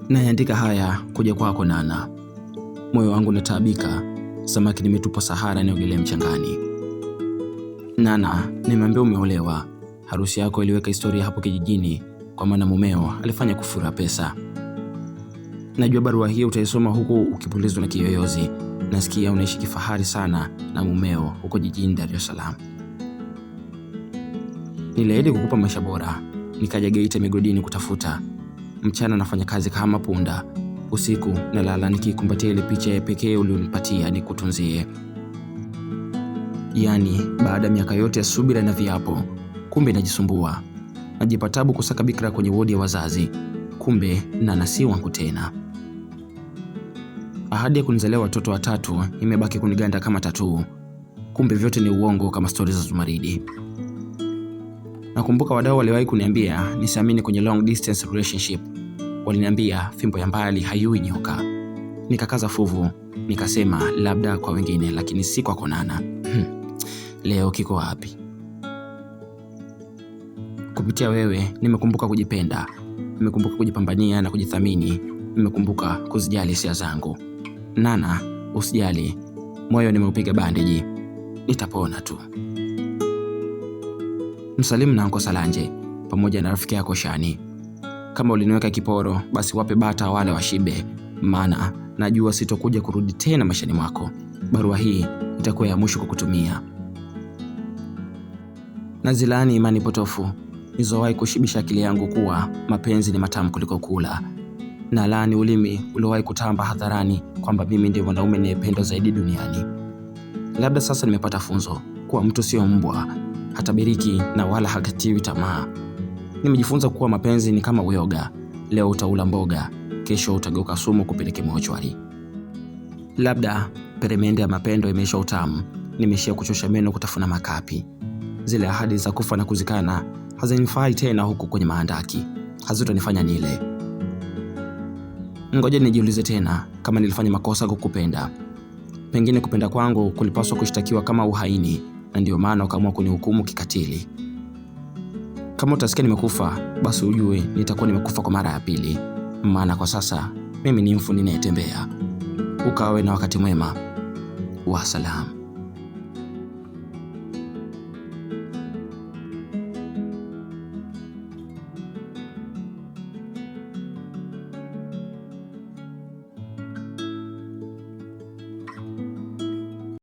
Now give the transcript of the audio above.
Naandika haya kuja kwako Nana. Moyo wangu unataabika, samaki nimetupwa Sahara niogelee mchangani. Nana, nimeambia umeolewa. Harusi yako iliweka historia hapo kijijini, kwa maana mumeo alifanya kufura pesa. Najua barua hii utaisoma huku ukipulizwa na kiyoyozi. Nasikia unaishi kifahari sana na mumeo huko jijini Dar es Salaam. Niliahidi kukupa maisha bora, nikaja Geita migodini kutafuta. Mchana nafanya kazi kama punda, usiku nalala nikikumbatia ile picha ya pekee ulionipatia nikutunzie. Yaani, baada ya miaka yote ya subira na viapo, kumbe najisumbua. Najipa tabu kusaka bikira kwenye wodi ya wazazi, kumbe Nana si wangu tena. Ahadi ya kunizalia watoto 3 imebaki kuniganda kama tatuu, kumbe vyote ni uongo kama stori za Zumaridi. Nakumbuka wadau waliwahi kuniambia nisiamini kwenye long distance relationship. Waliniambia fimbo ya mbali haiui nyoka. Nikakaza fuvu, nikasema labda kwa wengine lakini si kwako Nana. Leo kiko wapi? Kupitia wewe nimekumbuka kujipenda, nimekumbuka kujipambania na kujithamini, nimekumbuka kuzijali hisia zangu. Nana, usijali, moyo nimeupiga bandeji, nitapona tu. Msalimu na Anko Salanje pamoja na rafiki yako Shani. Kama uliniweka kiporo, basi wape bata wale washibe, maana najua sitokuja kurudi tena maishani mwako. Barua hii itakuwa ya mwisho kukutumia. Nazilaani imani potofu nizowahi kushibisha akili yangu kuwa mapenzi ni matamu kuliko kula. Na laani ulimi uliowahi kutamba hadharani kwamba mimi ndiye mwanaume ninayependwa zaidi duniani. Labda sasa nimepata funzo kuwa mtu sio mbwa, hatabiriki na wala hakatiwi tamaa. Nimejifunza kuwa mapenzi ni kama uyoga. Leo utaula mboga, kesho utageuka sumu kupeleke mochwari. Labda peremende ya mapendo imeisha utamu, nimeishia kuchosha meno kutafuna makapi. Zile ahadi za kufa na kuzikana hazinifai tena huku kwenye maandaki, hazitanifanya nile. Ngoja nijiulize tena kama nilifanya makosa kukupenda. Pengine kupenda kwangu kulipaswa kushtakiwa kama uhaini, na ndio maana ukaamua kunihukumu kikatili. Kama utasikia nimekufa, basi ujue nitakuwa nimekufa kwa mara ya pili, maana kwa sasa mimi ni mfu ninayetembea. Ukawe na wakati mwema. Wassalam.